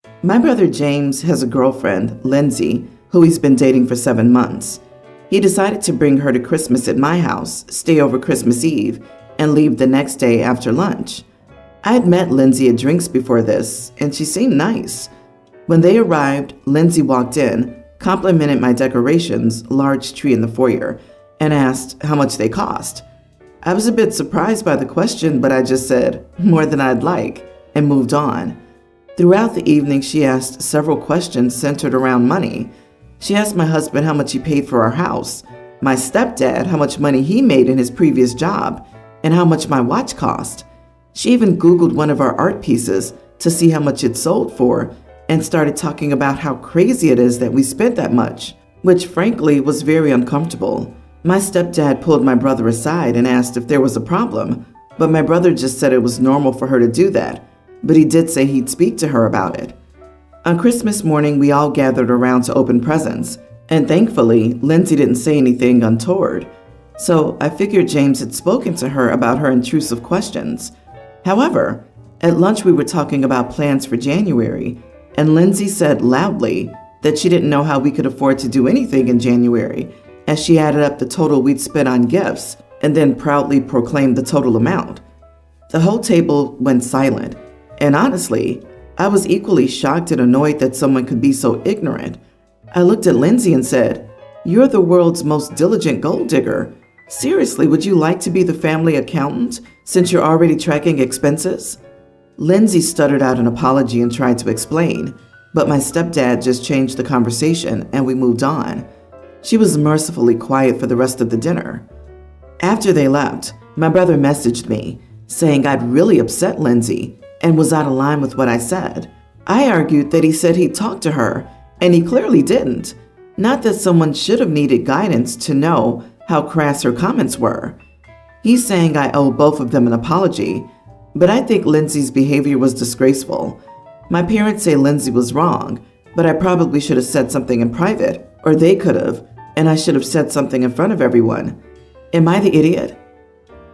My brother James has a girlfriend, Lindsay, who he's been dating for 7 months. He decided to bring her to Christmas at my house, stay over Christmas Eve, and leave the next day after lunch. I had met Lindsay at drinks before this, and she seemed nice. When they arrived, Lindsay walked in, complimented my decorations, large tree in the foyer, and asked how much they cost. I was a bit surprised by the question, but I just said, more than I'd like, and moved on. Throughout the evening, she asked several questions centered around money. She asked my husband how much he paid for our house, my stepdad how much money he made in his previous job, and how much my watch cost. She even Googled one of our art pieces to see how much it sold for and started talking about how crazy it is that we spent that much, which frankly was very uncomfortable. My stepdad pulled my brother aside and asked if there was a problem, but my brother just said it was normal for her to do that, but he did say he'd speak to her about it. On Christmas morning, we all gathered around to open presents, and thankfully, Lindsay didn't say anything untoward. So I figured James had spoken to her about her intrusive questions. However, at lunch we were talking about plans for January, and Lindsay said loudly that she didn't know how we could afford to do anything in January, as she added up the total we'd spent on gifts and then proudly proclaimed the total amount. The whole table went silent, and honestly, I was equally shocked and annoyed that someone could be so ignorant. I looked at Lindsay and said, "You're the world's most diligent gold digger. Seriously, would you like to be the family accountant since you're already tracking expenses?" Lindsay stuttered out an apology and tried to explain, but my stepdad just changed the conversation and we moved on. She was mercifully quiet for the rest of the dinner. After they left, my brother messaged me, saying I'd really upset Lindsay and was out of line with what I said. I argued that he said he'd talked to her, and he clearly didn't. Not that someone should have needed guidance to know how crass her comments were. He's saying I owe both of them an apology, but I think Lindsay's behavior was disgraceful. My parents say Lindsay was wrong, but I probably should have said something in private, or they could have, and I should have said something in front of everyone. Am I the idiot?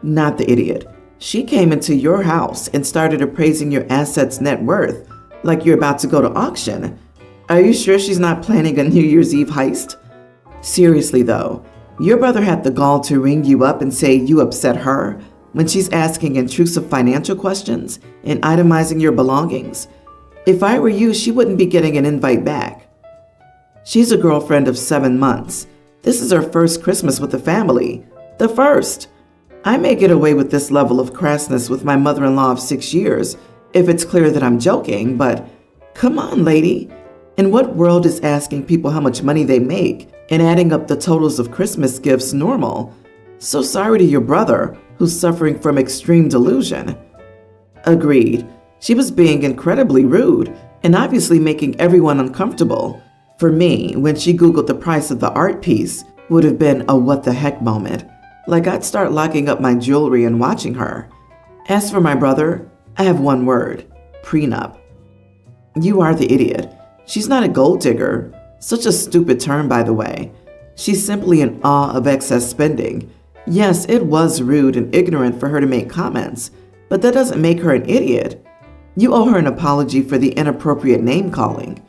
Not the idiot. She came into your house and started appraising your assets' net worth like you're about to go to auction. Are you sure she's not planning a New Year's Eve heist? Seriously though, your brother had the gall to ring you up and say you upset her when she's asking intrusive financial questions and itemizing your belongings. If I were you, she wouldn't be getting an invite back. She's a girlfriend of 7 months. This is her first Christmas with the family. The first. I may get away with this level of crassness with my mother-in-law of 6 years if it's clear that I'm joking, but come on, lady. In what world is asking people how much money they make and adding up the totals of Christmas gifts normal? So sorry to your brother, who's suffering from extreme delusion. Agreed. She was being incredibly rude and obviously making everyone uncomfortable. For me, when she Googled the price of the art piece, would have been a what the heck moment. Like I'd start locking up my jewelry and watching her. As for my brother, I have one word: prenup. You are the idiot. She's not a gold digger. Such a stupid term, by the way. She's simply in awe of excess spending. Yes, it was rude and ignorant for her to make comments, but that doesn't make her an idiot. You owe her an apology for the inappropriate name calling.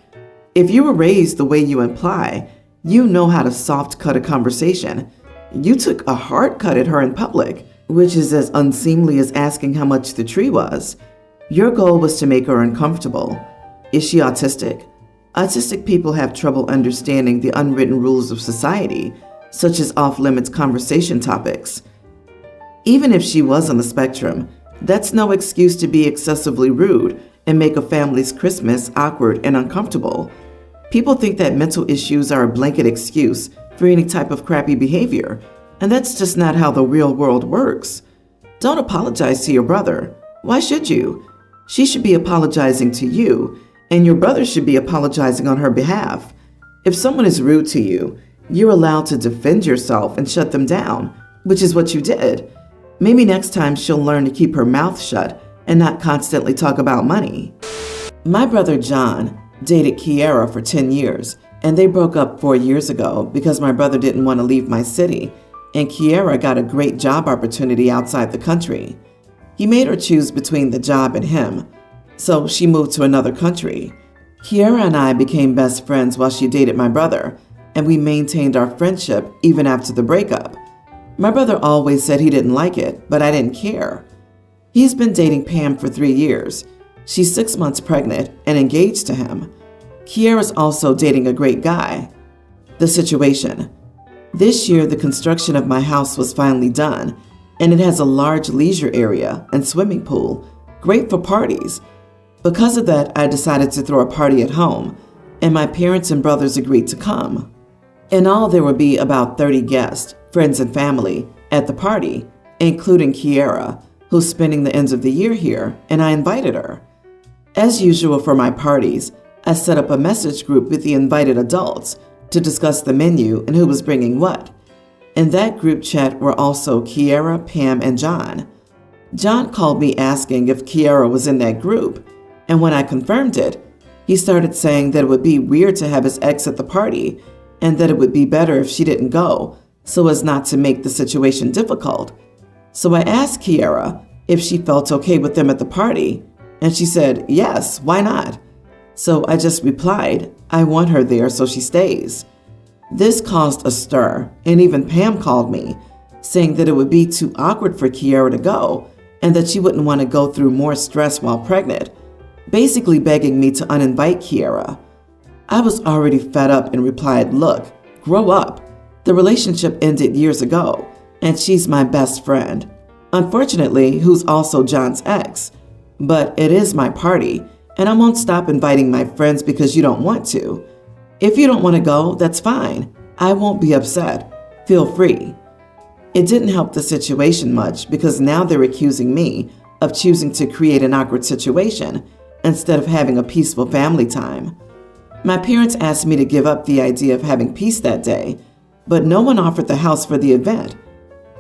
If you were raised the way you imply, you know how to soft cut a conversation. You took a hard cut at her in public, which is as unseemly as asking how much the tree was. Your goal was to make her uncomfortable. Is she autistic? Autistic people have trouble understanding the unwritten rules of society, such as off-limits conversation topics. Even if she was on the spectrum, that's no excuse to be excessively rude and make a family's Christmas awkward and uncomfortable. People think that mental issues are a blanket excuse for any type of crappy behavior, and that's just not how the real world works. Don't apologize to your brother. Why should you? She should be apologizing to you, and your brother should be apologizing on her behalf. If someone is rude to you, you're allowed to defend yourself and shut them down, which is what you did. Maybe next time she'll learn to keep her mouth shut and not constantly talk about money. My brother John dated Kiara for 10 years, and they broke up 4 years ago because my brother didn't want to leave my city, and Kiara got a great job opportunity outside the country. He made her choose between the job and him, so she moved to another country. Kiara and I became best friends while she dated my brother, and we maintained our friendship even after the breakup. My brother always said he didn't like it, but I didn't care. He's been dating Pam for 3 years. She's 6 months pregnant and engaged to him. Kiara's also dating a great guy. The situation. This year, the construction of my house was finally done, and it has a large leisure area and swimming pool, great for parties. Because of that, I decided to throw a party at home, and my parents and brothers agreed to come. In all, there would be about 30 guests, friends and family, at the party, including Kiara, who's spending the ends of the year here, and I invited her. As usual for my parties, I set up a message group with the invited adults to discuss the menu and who was bringing what. In that group chat were also Kiara, Pam, and John. John called me asking if Kiara was in that group, and when I confirmed it, he started saying that it would be weird to have his ex at the party and that it would be better if she didn't go so as not to make the situation difficult. So I asked Kiara if she felt okay with them at the party, and she said, yes, why not? So I just replied, I want her there so she stays. This caused a stir, and even Pam called me, saying that it would be too awkward for Kiara to go and that she wouldn't want to go through more stress while pregnant, basically begging me to uninvite Kiara. I was already fed up and replied, look, grow up. The relationship ended years ago, and she's my best friend. Unfortunately, who's also John's ex. But it is my party, and I won't stop inviting my friends because you don't want to. If you don't want to go, that's fine. I won't be upset. Feel free. It didn't help the situation much because now they're accusing me of choosing to create an awkward situation instead of having a peaceful family time. My parents asked me to give up the idea of having peace that day, but no one offered the house for the event.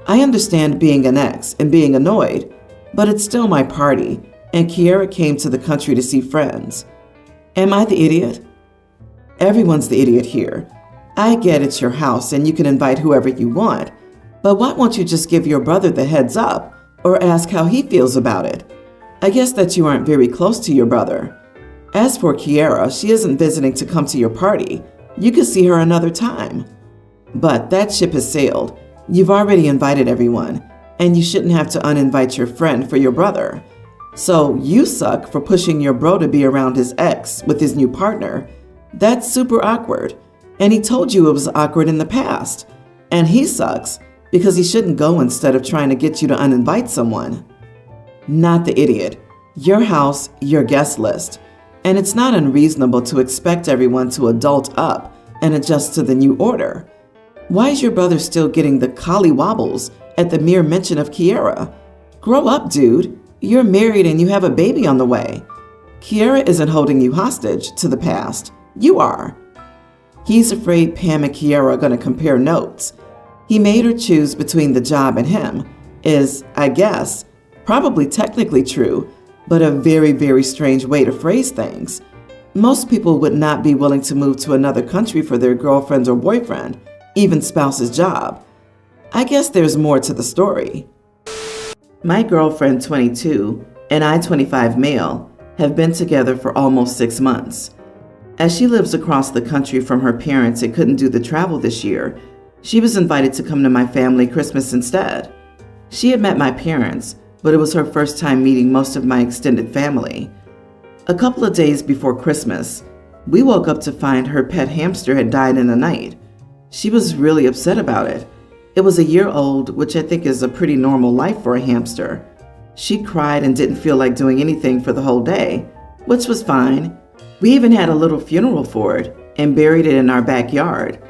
I understand being an ex and being annoyed, but it's still my party, and Kiara came to the country to see friends. Am I the idiot? Everyone's the idiot here. I get it's your house and you can invite whoever you want, but why won't you just give your brother the heads up or ask how he feels about it? I guess that you aren't very close to your brother. As for Kiara, she isn't visiting to come to your party. You could see her another time. But that ship has sailed. You've already invited everyone, and you shouldn't have to uninvite your friend for your brother. So you suck for pushing your bro to be around his ex with his new partner. That's super awkward. And he told you it was awkward in the past. And he sucks because he shouldn't go instead of trying to get you to uninvite someone. Not the idiot. Your house, your guest list. And it's not unreasonable to expect everyone to adult up and adjust to the new order. Why is your brother still getting the collywobbles at the mere mention of Kiara? Grow up, dude. You're married and you have a baby on the way. Kiara isn't holding you hostage to the past. You are. He's afraid Pam and Kiara are going to compare notes. He made her choose between the job and him is, I guess, probably technically true, but a very, very strange way to phrase things. Most people would not be willing to move to another country for their girlfriend or boyfriend, even spouse's job. I guess there's more to the story. My girlfriend, 22, and I, 25 male, have been together for almost 6 months. As she lives across the country from her parents and couldn't do the travel this year, she was invited to come to my family Christmas instead. She had met my parents, but it was her first time meeting most of my extended family. A couple of days before Christmas, we woke up to find her pet hamster had died in the night. She was really upset about it. It was a year old, which I think is a pretty normal life for a hamster. She cried and didn't feel like doing anything for the whole day, which was fine. We even had a little funeral for it and buried it in our backyard.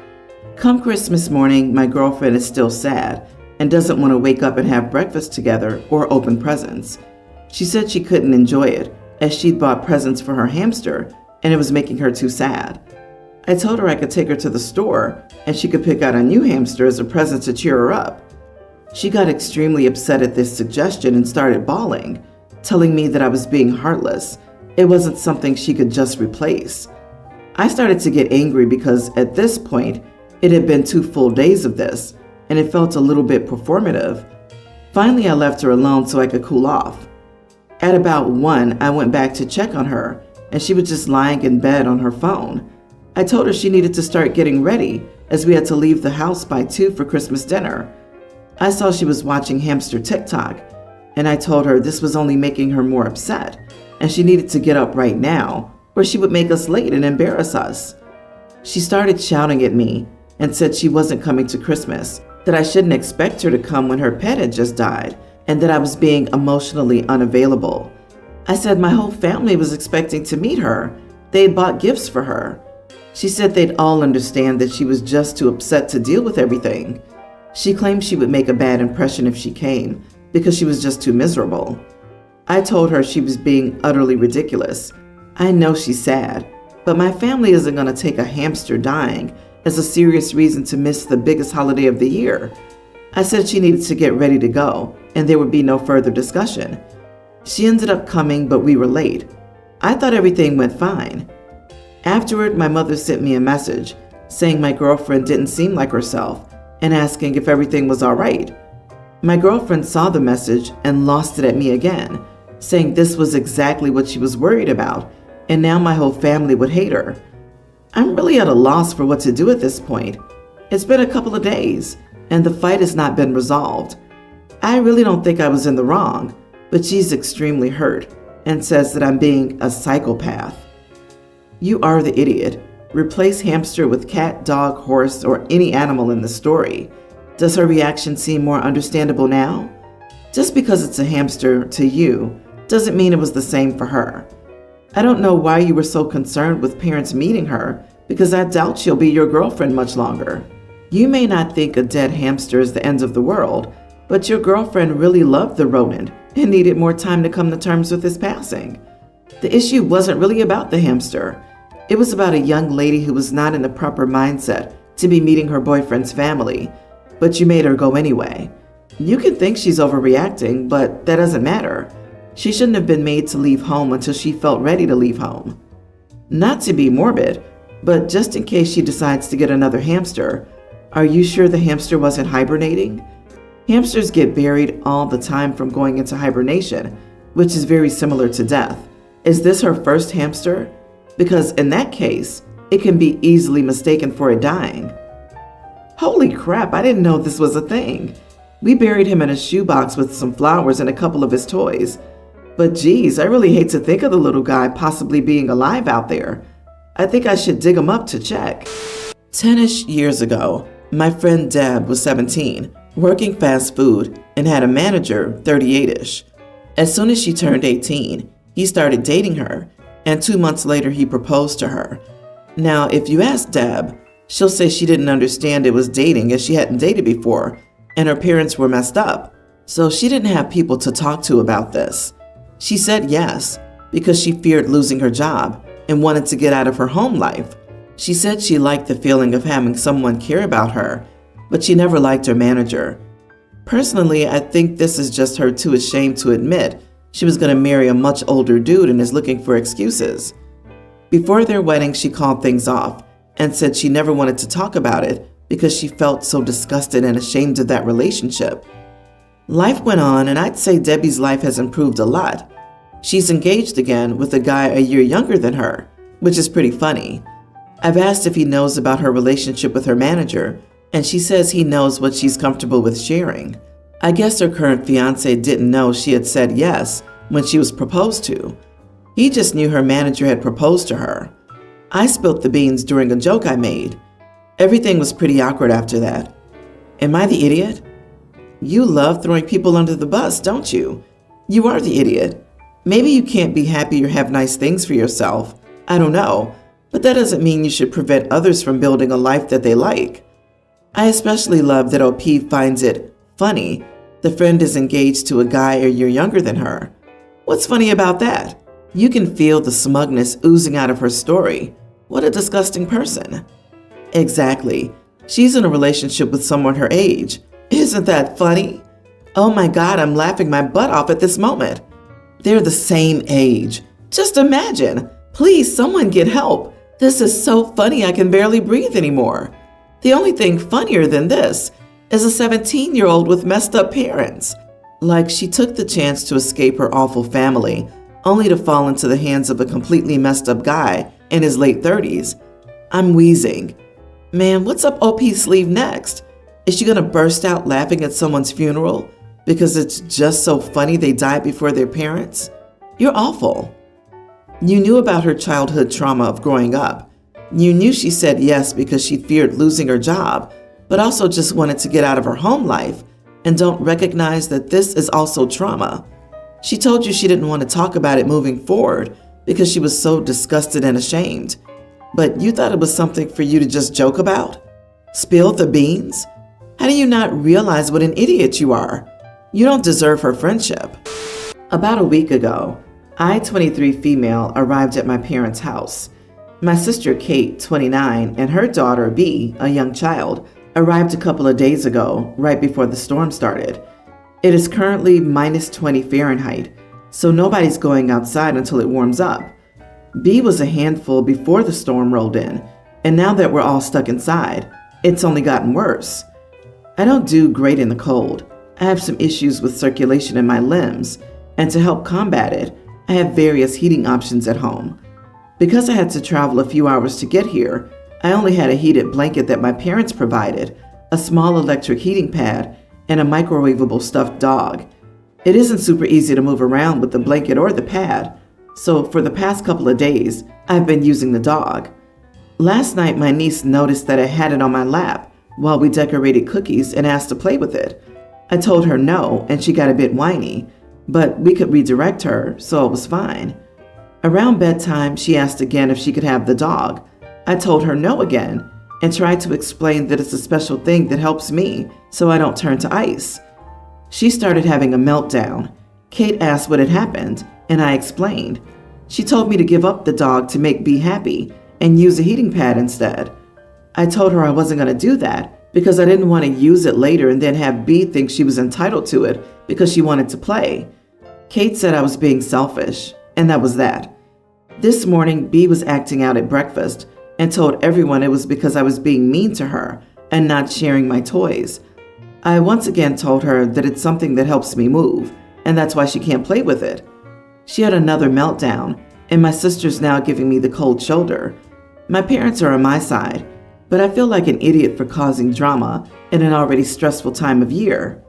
Come Christmas morning, my girlfriend is still sad and doesn't want to wake up and have breakfast together or open presents. She said she couldn't enjoy it as she'd bought presents for her hamster and it was making her too sad. I told her I could take her to the store and she could pick out a new hamster as a present to cheer her up. She got extremely upset at this suggestion and started bawling, telling me that I was being heartless. It wasn't something she could just replace. I started to get angry because at this point, it had been 2 full days of this, and it felt a little bit performative. Finally, I left her alone so I could cool off. At about 1, I went back to check on her, and she was just lying in bed on her phone. I told her she needed to start getting ready as we had to leave the house by 2 for Christmas dinner. I saw she was watching hamster TikTok, and I told her this was only making her more upset, and she needed to get up right now, or she would make us late and embarrass us. She started shouting at me and said she wasn't coming to Christmas, that I shouldn't expect her to come when her pet had just died, and that I was being emotionally unavailable. I said my whole family was expecting to meet her. They had bought gifts for her. She said they'd all understand that she was just too upset to deal with everything. She claimed she would make a bad impression if she came, because she was just too miserable. I told her she was being utterly ridiculous. I know she's sad, but my family isn't going to take a hamster dying as a serious reason to miss the biggest holiday of the year. I said she needed to get ready to go, and there would be no further discussion. She ended up coming, but we were late. I thought everything went fine. Afterward, my mother sent me a message saying my girlfriend didn't seem like herself and asking if everything was all right. My girlfriend saw the message and lost it at me again, saying this was exactly what she was worried about, and now my whole family would hate her. I'm really at a loss for what to do at this point. It's been a couple of days, and the fight has not been resolved. I really don't think I was in the wrong, but she's extremely hurt and says that I'm being a psychopath. You are the idiot. Replace hamster with cat, dog, horse, or any animal in the story. Does her reaction seem more understandable now? Just because it's a hamster to you doesn't mean it was the same for her. I don't know why you were so concerned with parents meeting her, because I doubt she'll be your girlfriend much longer. You may not think a dead hamster is the end of the world, but your girlfriend really loved the rodent and needed more time to come to terms with his passing. The issue wasn't really about the hamster. It was about a young lady who was not in the proper mindset to be meeting her boyfriend's family, but you made her go anyway. You can think she's overreacting, but that doesn't matter. She shouldn't have been made to leave home until she felt ready to leave home. Not to be morbid, but just in case she decides to get another hamster, are you sure the hamster wasn't hibernating? Hamsters get buried all the time from going into hibernation, which is very similar to death. Is this her first hamster? Because in that case, it can be easily mistaken for it dying. Holy crap, I didn't know this was a thing. We buried him in a shoebox with some flowers and a couple of his toys. But geez, I really hate to think of the little guy possibly being alive out there. I think I should dig him up to check. 10-ish years ago, my friend Deb was 17, working fast food, and had a manager 38-ish. As soon as she turned 18, he started dating her, and 2 months later he proposed to her. Now, if you ask Deb, she'll say she didn't understand it was dating as she hadn't dated before, and her parents were messed up, so she didn't have people to talk to about this. She said yes, because she feared losing her job and wanted to get out of her home life. She said she liked the feeling of having someone care about her, but she never liked her manager. Personally, I think this is just her too ashamed to admit she was going to marry a much older dude and is looking for excuses. Before their wedding, she called things off and said she never wanted to talk about it because she felt so disgusted and ashamed of that relationship. Life went on, and I'd say Debbie's life has improved a lot. She's engaged again with a guy a year younger than her, which is pretty funny. I've asked if he knows about her relationship with her manager, and she says he knows what she's comfortable with sharing. I guess her current fiance didn't know she had said yes when she was proposed to. He just knew her manager had proposed to her. I spilt the beans during a joke I made. Everything was pretty awkward after that. Am I the idiot? You love throwing people under the bus, don't you? You are the idiot. Maybe you can't be happy or have nice things for yourself. I don't know, but that doesn't mean you should prevent others from building a life that they like. I especially love that OP finds it funny the friend is engaged to a guy a year younger than her. What's funny about that? You can feel the smugness oozing out of her story. What a disgusting person. Exactly. She's in a relationship with someone her age. Isn't that funny? Oh my God, I'm laughing my butt off at this moment. They're the same age. Just imagine. Please, someone get help. This is so funny I can barely breathe anymore. The only thing funnier than this is a 17-year-old with messed up parents. Like she took the chance to escape her awful family only to fall into the hands of a completely messed up guy in his late 30s. I'm wheezing. Man, what's up OP's sleeve next? Is she gonna burst out laughing at someone's funeral because it's just so funny they died before their parents? You're awful. You knew about her childhood trauma of growing up. You knew she said yes because she feared losing her job, but also just wanted to get out of her home life, and don't recognize that this is also trauma. She told you she didn't want to talk about it moving forward because she was so disgusted and ashamed. But you thought it was something for you to just joke about? Spill the beans? How do you not realize what an idiot you are? You don't deserve her friendship. About a week ago, I, 23 female, arrived at my parents' house. My sister Kate, 29, and her daughter B, a young child, arrived a couple of days ago, right before the storm started. It is currently minus 20 Fahrenheit, so nobody's going outside until it warms up. B was a handful before the storm rolled in, and now that we're all stuck inside, it's only gotten worse. I don't do great in the cold. I have some issues with circulation in my limbs, and to help combat it, I have various heating options at home. Because I had to travel a few hours to get here, I only had a heated blanket that my parents provided, a small electric heating pad, and a microwavable stuffed dog. It isn't super easy to move around with the blanket or the pad, so for the past couple of days, I've been using the dog. Last night, my niece noticed that I had it on my lap while we decorated cookies and asked to play with it. I told her no, and she got a bit whiny, but we could redirect her, so it was fine. Around bedtime, she asked again if she could have the dog. I told her no again and tried to explain that it's a special thing that helps me so I don't turn to ice. She started having a meltdown. Kate asked what had happened, and I explained. She told me to give up the dog to make B happy and use a heating pad instead. I told her I wasn't going to do that because I didn't want to use it later and then have B think she was entitled to it because she wanted to play. Kate said I was being selfish, and that was that. This morning, B was acting out at breakfast and told everyone it was because I was being mean to her and not sharing my toys. I once again told her that it's something that helps me move, and that's why she can't play with it. She had another meltdown, and my sister's now giving me the cold shoulder. My parents are on my side, but I feel like an idiot for causing drama in an already stressful time of year.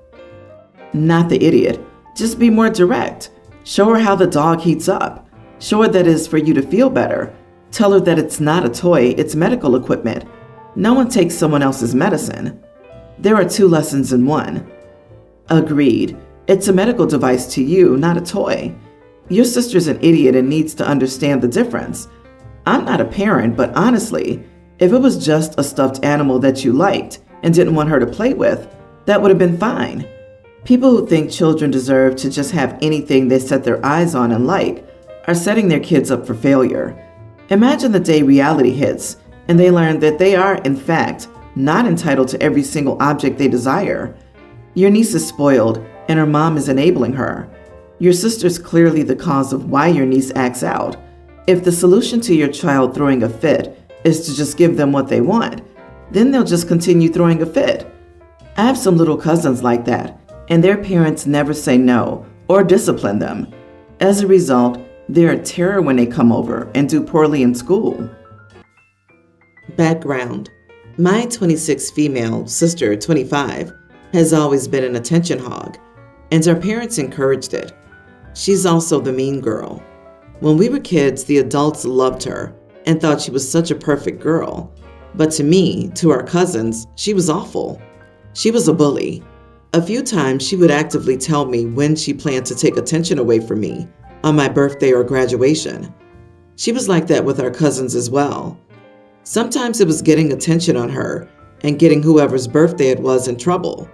Not the idiot. Just be more direct. Show her how the dog heats up. Show her that it is for you to feel better. Tell her that it's not a toy, it's medical equipment. No one takes someone else's medicine. There are 2 lessons in one. Agreed. It's a medical device to you, not a toy. Your sister's an idiot and needs to understand the difference. I'm not a parent, but honestly, if it was just a stuffed animal that you liked and didn't want her to play with, that would have been fine. People who think children deserve to just have anything they set their eyes on and like are setting their kids up for failure. Imagine the day reality hits and they learn that they are, in fact, not entitled to every single object they desire. Your niece is spoiled and her mom is enabling her. Your sister's clearly the cause of why your niece acts out. If the solution to your child throwing a fit is to just give them what they want, then they'll just continue throwing a fit. I have some little cousins like that, and their parents never say no or discipline them. As a result, they're a terror when they come over and do poorly in school. Background. My 26 female sister, 25, has always been an attention hog, and her parents encouraged it. She's also the mean girl. When we were kids, the adults loved her and thought she was such a perfect girl. But to me, to our cousins, she was awful. She was a bully. A few times she would actively tell me when she planned to take attention away from me on my birthday or graduation. She was like that with our cousins as well. Sometimes it was getting attention on her and getting whoever's birthday it was in trouble.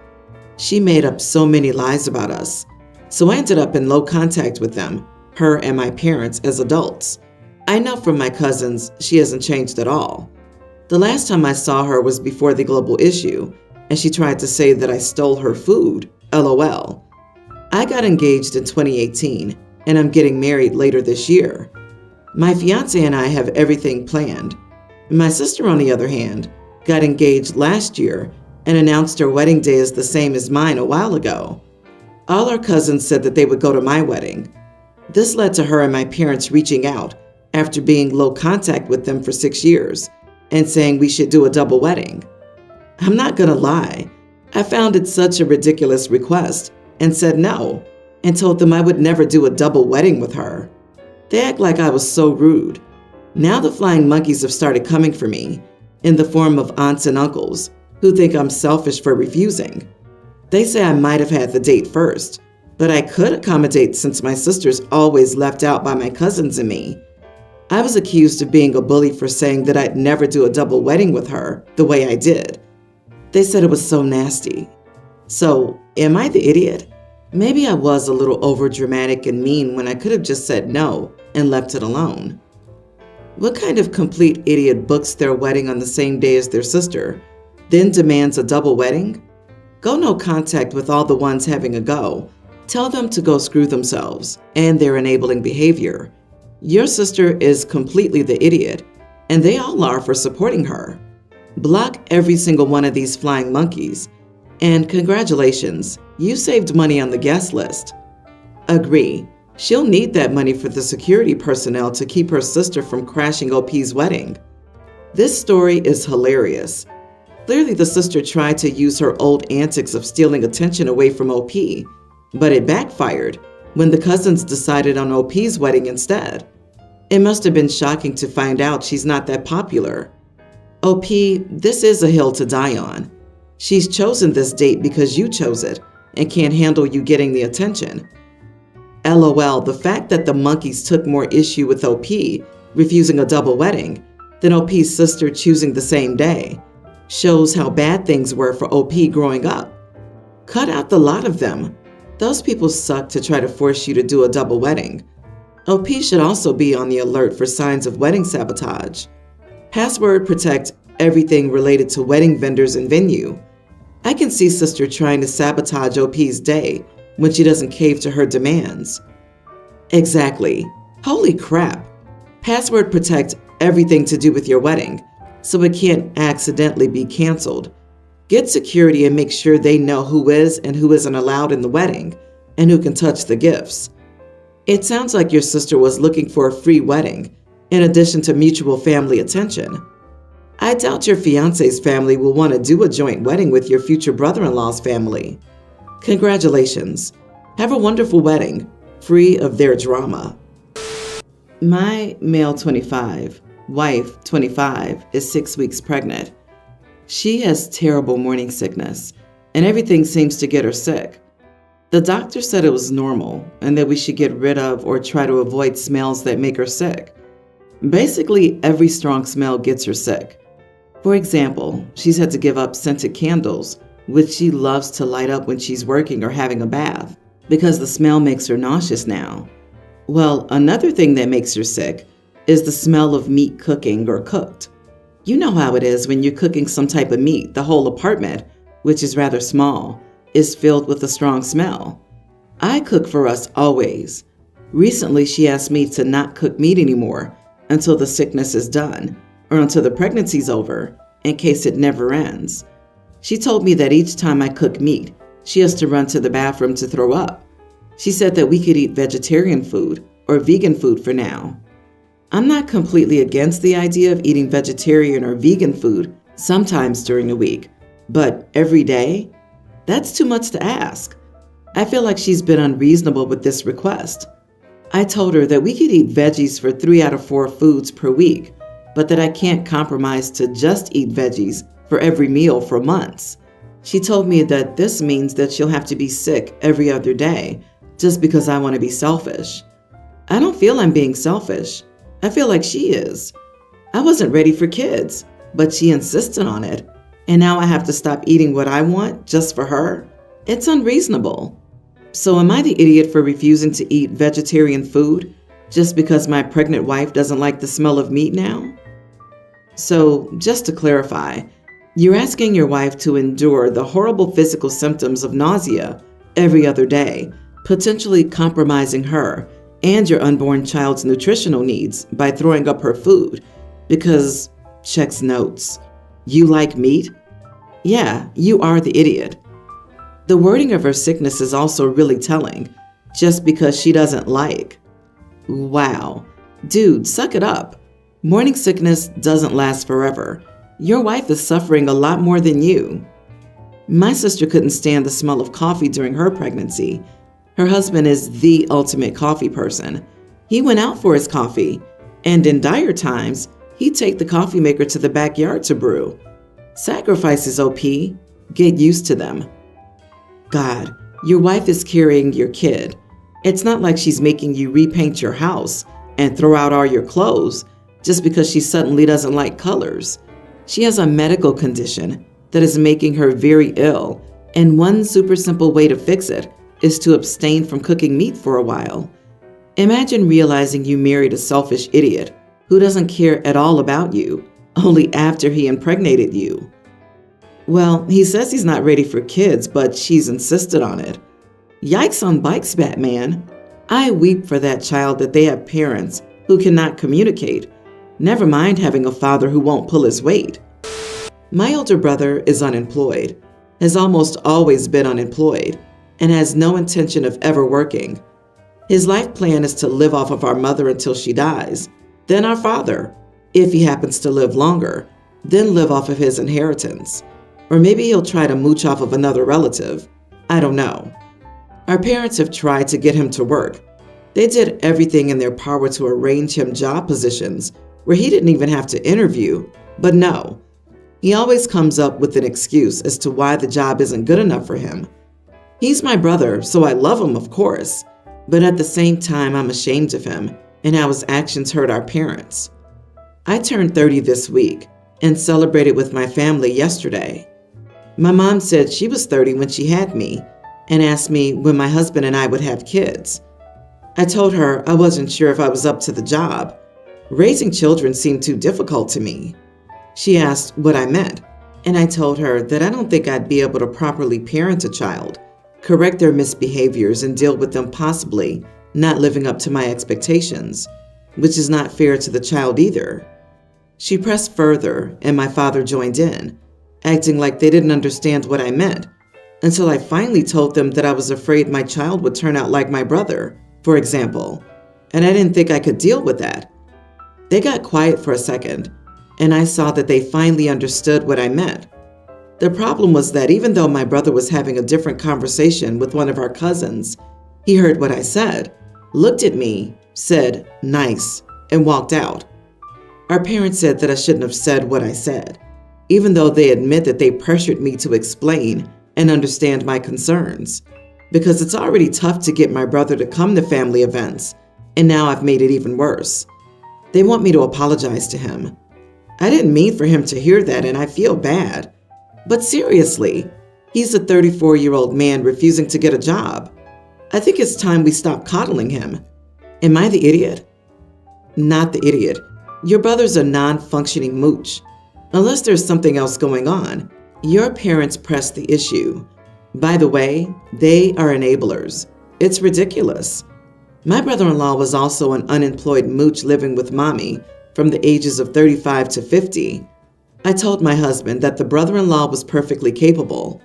She made up so many lies about us, so I ended up in low contact with them, her and my parents as adults. I know from my cousins she hasn't changed at all. The last time I saw her was before the global issue, and she tried to say that I stole her food, LOL. I got engaged in 2018, and I'm getting married later this year. My fiance and I have everything planned. My sister, on the other hand, got engaged last year and announced her wedding day is the same as mine a while ago. All our cousins said that they would go to my wedding. This led to her and my parents reaching out after being low contact with them for 6 years and saying we should do a double wedding. I'm not gonna lie, I found it such a ridiculous request and said no and told them I would never do a double wedding with her. They act like I was so rude. Now the flying monkeys have started coming for me in the form of aunts and uncles who think I'm selfish for refusing. They say I might have had the date first, but I could accommodate since my sister's always left out by my cousins and me. I was accused of being a bully for saying that I'd never do a double wedding with her the way I did. They said it was so nasty. So, am I the idiot? Maybe I was a little overdramatic and mean when I could have just said no and left it alone. What kind of complete idiot books their wedding on the same day as their sister, then demands a double wedding? Go no contact with all the ones having a go. Tell them to go screw themselves and their enabling behavior. Your sister is completely the idiot, and they all are for supporting her. Block every single one of these flying monkeys. And congratulations, you saved money on the guest list. Agree, she'll need that money for the security personnel to keep her sister from crashing OP's wedding. This story is hilarious. Clearly the sister tried to use her old antics of stealing attention away from OP, but it backfired when the cousins decided on OP's wedding instead. It must have been shocking to find out she's not that popular. OP, this is a hill to die on. She's chosen this date because you chose it and can't handle you getting the attention. LOL, the fact that the monkeys took more issue with OP refusing a double wedding than OP's sister choosing the same day shows how bad things were for OP growing up. Cut out the lot of them. Those people suck to try to force you to do a double wedding. OP should also be on the alert for signs of wedding sabotage. Password protect everything related to wedding vendors and venue. I can see sister trying to sabotage OP's day when she doesn't cave to her demands. Exactly. Holy crap. Password protect everything to do with your wedding so it can't accidentally be canceled. Get security and make sure they know who is and who isn't allowed in the wedding and who can touch the gifts. It sounds like your sister was looking for a free wedding in addition to mutual family attention. I doubt your fiance's family will want to do a joint wedding with your future brother-in-law's family. Congratulations. Have a wonderful wedding, free of their drama. My male 25, wife 25, is 6 weeks pregnant. She has terrible morning sickness, and everything seems to get her sick. The doctor said it was normal and that we should get rid of or try to avoid smells that make her sick. Basically, every strong smell gets her sick. For example, she's had to give up scented candles, which she loves to light up when she's working or having a bath, because the smell makes her nauseous now. Well, another thing that makes her sick is the smell of meat cooking or cooked. You know how it is when you're cooking some type of meat, the whole apartment, which is rather small, is filled with a strong smell. I cook for us always. Recently, she asked me to not cook meat anymore until the sickness is done, or until the pregnancy's over, in case it never ends. She told me that each time I cook meat, she has to run to the bathroom to throw up. She said that we could eat vegetarian food or vegan food for now. I'm not completely against the idea of eating vegetarian or vegan food sometimes during the week, but every day? That's too much to ask. I feel like she's been unreasonable with this request. I told her that we could eat veggies for 3 out of 4 foods per week, but that I can't compromise to just eat veggies for every meal for months. She told me that this means that she'll have to be sick every other day just because I want to be selfish. I don't feel I'm being selfish. I feel like she is. I wasn't ready for kids, but she insisted on it, and now I have to stop eating what I want just for her? It's unreasonable. So am I the idiot for refusing to eat vegetarian food just because my pregnant wife doesn't like the smell of meat now? So, just to clarify, you're asking your wife to endure the horrible physical symptoms of nausea every other day, potentially compromising her and your unborn child's nutritional needs by throwing up her food because, checks notes, you like meat? Yeah, you are the idiot. The wording of her sickness is also really telling, just because she doesn't like. Wow. Dude, suck it up. Morning sickness doesn't last forever. Your wife is suffering a lot more than you. My sister couldn't stand the smell of coffee during her pregnancy. Her husband is the ultimate coffee person. He went out for his coffee, and in dire times, he'd take the coffee maker to the backyard to brew. Sacrifices, OP. Get used to them. God, your wife is carrying your kid. It's not like she's making you repaint your house and throw out all your clothes just because she suddenly doesn't like colors. She has a medical condition that is making her very ill, and one super simple way to fix it is to abstain from cooking meat for a while. Imagine realizing you married a selfish idiot who doesn't care at all about you, only after he impregnated you. Well, he says he's not ready for kids, but she's insisted on it. Yikes on bikes, Batman. I weep for that child that they have parents who cannot communicate. Never mind having a father who won't pull his weight. My older brother is unemployed, has almost always been unemployed, and has no intention of ever working. His life plan is to live off of our mother until she dies, then our father, if he happens to live longer, then live off of his inheritance. Or maybe he'll try to mooch off of another relative. I don't know. Our parents have tried to get him to work. They did everything in their power to arrange him job positions where he didn't even have to interview, but no. He always comes up with an excuse as to why the job isn't good enough for him. He's my brother, so I love him, of course, but at the same time, I'm ashamed of him and how his actions hurt our parents. I turned 30 this week and celebrated with my family yesterday. My mom said she was 30 when she had me and asked me when my husband and I would have kids. I told her I wasn't sure if I was up to the job. Raising children seemed too difficult to me. She asked what I meant, and I told her that I don't think I'd be able to properly parent a child, correct their misbehaviors, and deal with them possibly not living up to my expectations, which is not fair to the child either. She pressed further, and my father joined in, acting like they didn't understand what I meant, until I finally told them that I was afraid my child would turn out like my brother, for example, and I didn't think I could deal with that. They got quiet for a second, and I saw that they finally understood what I meant. The problem was that even though my brother was having a different conversation with one of our cousins, he heard what I said, looked at me, said, "Nice," and walked out. Our parents said that I shouldn't have said what I said, even though they admit that they pressured me to explain and understand my concerns, because it's already tough to get my brother to come to family events, and now I've made it even worse. They want me to apologize to him. I didn't mean for him to hear that, and I feel bad. But seriously, he's a 34-year-old man refusing to get a job. I think it's time we stop coddling him. Am I the idiot? Not the idiot. Your brother's a non-functioning mooch. Unless there's something else going on, your parents pressed the issue. By the way, they are enablers. It's ridiculous. My brother-in-law was also an unemployed mooch living with mommy from the ages of 35 to 50. I told my husband that the brother-in-law was perfectly capable.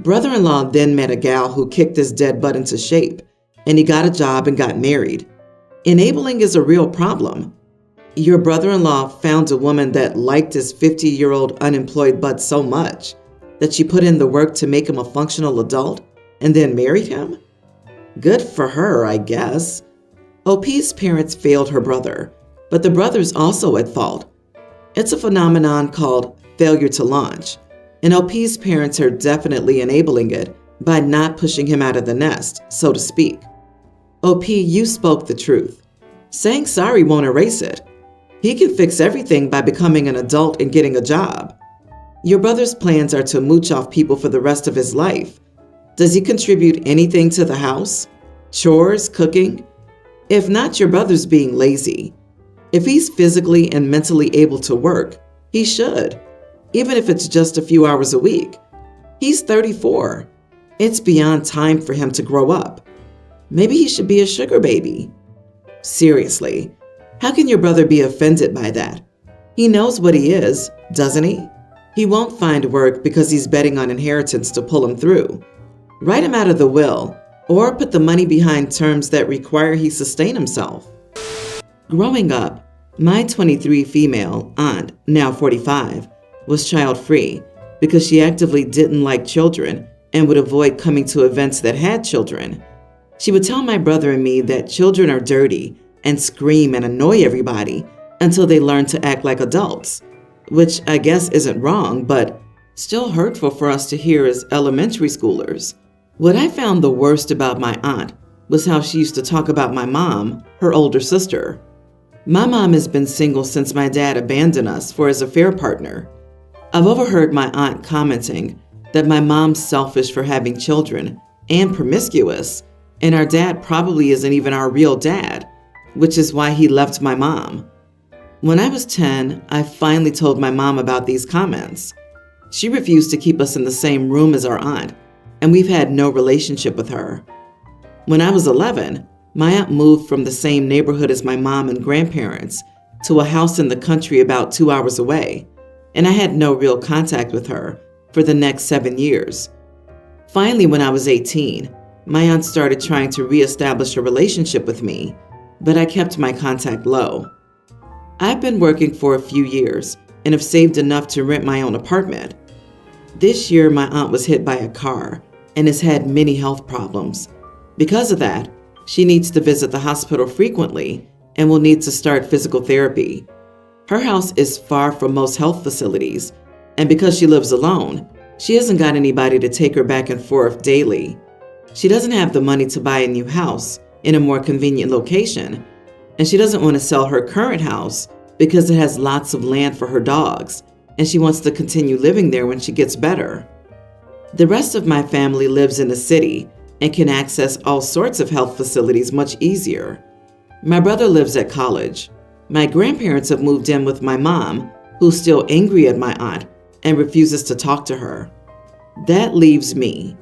Brother-in-law then met a gal who kicked his dead butt into shape, and he got a job and got married. Enabling is a real problem. Your brother-in-law found a woman that liked his 50-year-old unemployed butt so much that she put in the work to make him a functional adult and then married him? Good for her, I guess. OP's parents failed her brother, but the brother's also at fault. It's a phenomenon called failure to launch, and OP's parents are definitely enabling it by not pushing him out of the nest, so to speak. OP, you spoke the truth. Saying sorry won't erase it. He can fix everything by becoming an adult and getting a job. Your brother's plans are to mooch off people for the rest of his life. Does he contribute anything to the house? Chores, cooking? If not, your brother's being lazy. If he's physically and mentally able to work, he should, even if it's just a few hours a week. He's 34. It's beyond time for him to grow up. Maybe he should be a sugar baby. Seriously, how can your brother be offended by that? He knows what he is, doesn't he? He won't find work because he's betting on inheritance to pull him through. Write him out of the will, or put the money behind terms that require he sustain himself. Growing up, my 23 female aunt, now 45, was child-free because she actively didn't like children and would avoid coming to events that had children. She would tell my brother and me that children are dirty and scream and annoy everybody until they learn to act like adults, which I guess isn't wrong, but still hurtful for us to hear as elementary schoolers. What I found the worst about my aunt was how she used to talk about my mom, her older sister. My mom has been single since my dad abandoned us for his affair partner. I've overheard my aunt commenting that my mom's selfish for having children and promiscuous, and our dad probably isn't even our real dad, which is why he left my mom. When I was 10, I finally told my mom about these comments. She refused to keep us in the same room as our aunt, and we've had no relationship with her. When I was 11, my aunt moved from the same neighborhood as my mom and grandparents to a house in the country about 2 hours away, and I had no real contact with her for the next 7 years. Finally, when I was 18, my aunt started trying to reestablish a relationship with me, but I kept my contact low. I've been working for a few years and have saved enough to rent my own apartment. This year, my aunt was hit by a car and has had many health problems. Because of that, she needs to visit the hospital frequently and will need to start physical therapy. Her house is far from most health facilities, and because she lives alone, she hasn't got anybody to take her back and forth daily. She doesn't have the money to buy a new house in a more convenient location, and she doesn't want to sell her current house because it has lots of land for her dogs, and she wants to continue living there when she gets better. The rest of my family lives in the city and can access all sorts of health facilities much easier. My brother lives at college. My grandparents have moved in with my mom, who's still angry at my aunt and refuses to talk to her. That leaves me.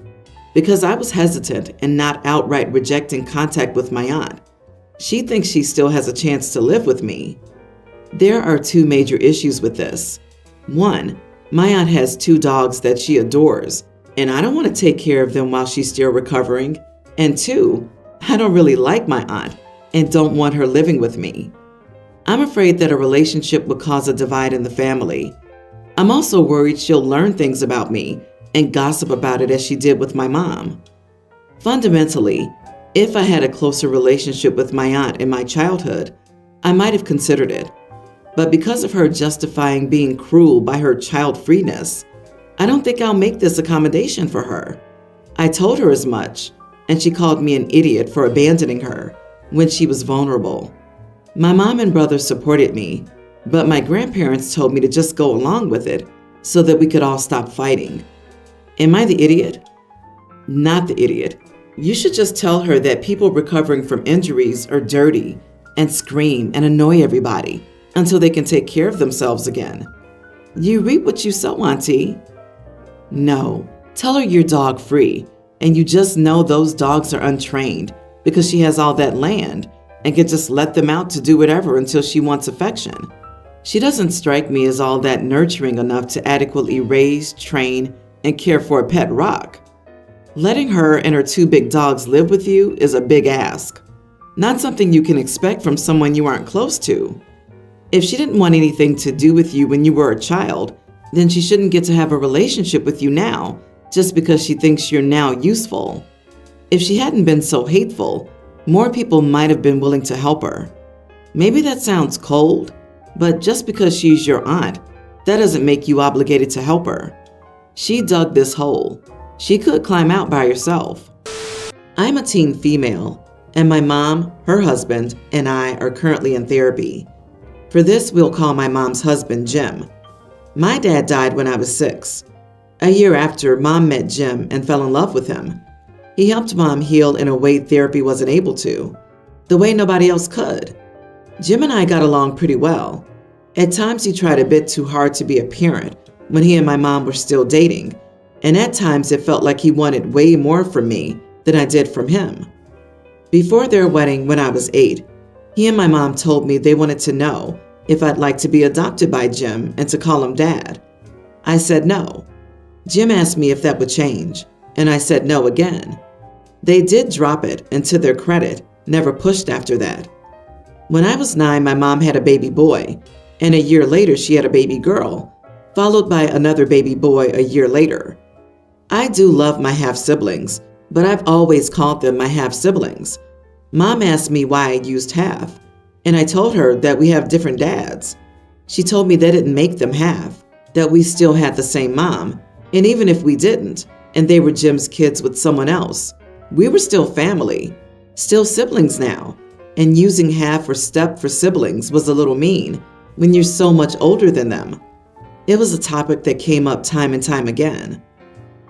Because I was hesitant and not outright rejecting contact with my aunt, she thinks she still has a chance to live with me. There are two major issues with this. One, my aunt has 2 dogs that she adores, and I don't want to take care of them while she's still recovering. And 2, I don't really like my aunt and don't want her living with me. I'm afraid that a relationship would cause a divide in the family. I'm also worried she'll learn things about me and gossip about it as she did with my mom. Fundamentally, if I had a closer relationship with my aunt in my childhood, I might have considered it. But because of her justifying being cruel by her child-freeness, I don't think I'll make this accommodation for her. I told her as much, and she called me an idiot for abandoning her when she was vulnerable. My mom and brother supported me, but my grandparents told me to just go along with it so that we could all stop fighting. Am I the idiot? Not the idiot. You should just tell her that people recovering from injuries are dirty and scream and annoy everybody until they can take care of themselves again. You reap what you sow, Auntie. No, tell her you're dog free and you just know those dogs are untrained because she has all that land and can just let them out to do whatever until she wants affection. She doesn't strike me as all that nurturing enough to adequately raise, train, and care for a pet rock. Letting her and her 2 big dogs live with you is a big ask. Not something you can expect from someone you aren't close to. If she didn't want anything to do with you when you were a child, then she shouldn't get to have a relationship with you now just because she thinks you're now useful. If she hadn't been so hateful, more people might have been willing to help her. Maybe that sounds cold, but just because she's your aunt, that doesn't make you obligated to help her. She dug this hole. She could climb out by herself. I'm a teen female, and my mom, her husband, and I are currently in therapy. For this, we'll call my mom's husband Jim. My dad died when I was 6. A year after, Mom met Jim and fell in love with him. He helped Mom heal in a way therapy wasn't able to, the way nobody else could. Jim and I got along pretty well. At times, he tried a bit too hard to be a parent when he and my mom were still dating, and at times it felt like he wanted way more from me than I did from him. Before their wedding, when I was 8, he and my mom told me they wanted to know if I'd like to be adopted by Jim and to call him Dad. I said no. Jim asked me if that would change, and I said no again. They did drop it, and to their credit, never pushed after that. When I was 9, my mom had a baby boy, and a year later she had a baby girl, followed by another baby boy a year later. I do love my half-siblings, but I've always called them my half-siblings. Mom asked me why I used half, and I told her that we have different dads. She told me that didn't make them half, that we still had the same mom, and even if we didn't, and they were Jim's kids with someone else, we were still family, still siblings now, and using half or step for siblings was a little mean when you're so much older than them. It was a topic that came up time and time again.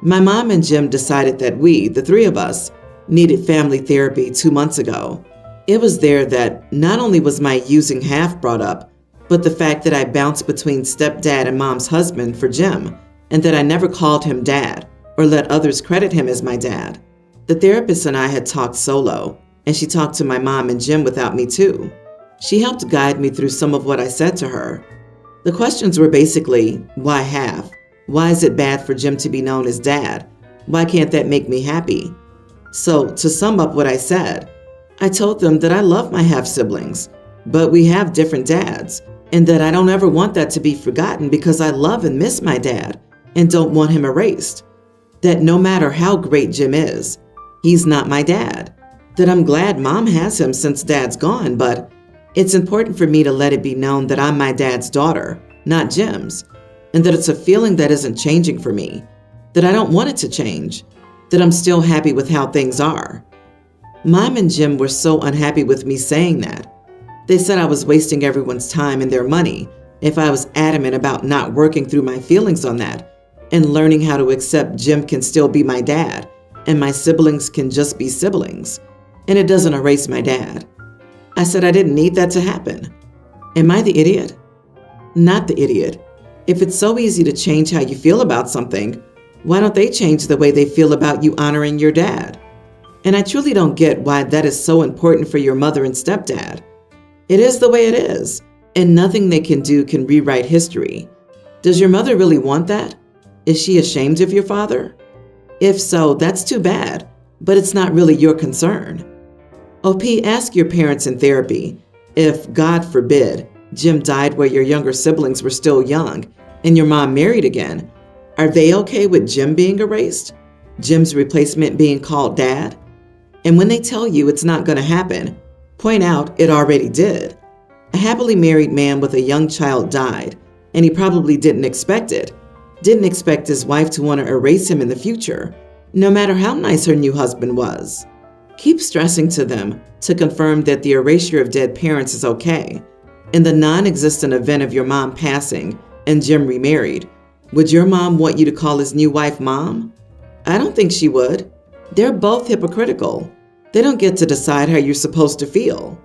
My mom and Jim decided that we, the three of us, needed family therapy 2 months ago. It was there that not only was my using half brought up, but the fact that I bounced between stepdad and mom's husband for Jim, and that I never called him dad or let others credit him as my dad. The therapist and I had talked solo, and she talked to my mom and Jim without me too. She helped guide me through some of what I said to her. The questions were basically, why half? Why is it bad for Jim to be known as dad? Why can't that make me happy? So, to sum up what I said, I told them that I love my half-siblings, but we have different dads, and that I don't ever want that to be forgotten because I love and miss my dad and don't want him erased. That no matter how great Jim is, he's not my dad. That I'm glad mom has him since dad's gone, but it's important for me to let it be known that I'm my dad's daughter, not Jim's, and that it's a feeling that isn't changing for me, that I don't want it to change, that I'm still happy with how things are. Mom and Jim were so unhappy with me saying that. They said I was wasting everyone's time and their money if I was adamant about not working through my feelings on that and learning how to accept Jim can still be my dad and my siblings can just be siblings, and it doesn't erase my dad. I said I didn't need that to happen. Am I the idiot? Not the idiot. If it's so easy to change how you feel about something, why don't they change the way they feel about you honoring your dad? And I truly don't get why that is so important for your mother and stepdad. It is the way it is, and nothing they can do can rewrite history. Does your mother really want that? Is she ashamed of your father? If so, that's too bad, but it's not really your concern. OP, ask your parents in therapy if, God forbid, Jim died while your younger siblings were still young and your mom married again. Are they okay with Jim being erased? Jim's replacement being called dad? And when they tell you it's not going to happen, point out it already did. A happily married man with a young child died, and he probably didn't expect it. Didn't expect his wife to want to erase him in the future, no matter how nice her new husband was. Keep stressing to them to confirm that the erasure of dead parents is okay. In the non-existent event of your mom passing and Jim remarried, would your mom want you to call his new wife mom? I don't think she would. They're both hypocritical. They don't get to decide how you're supposed to feel.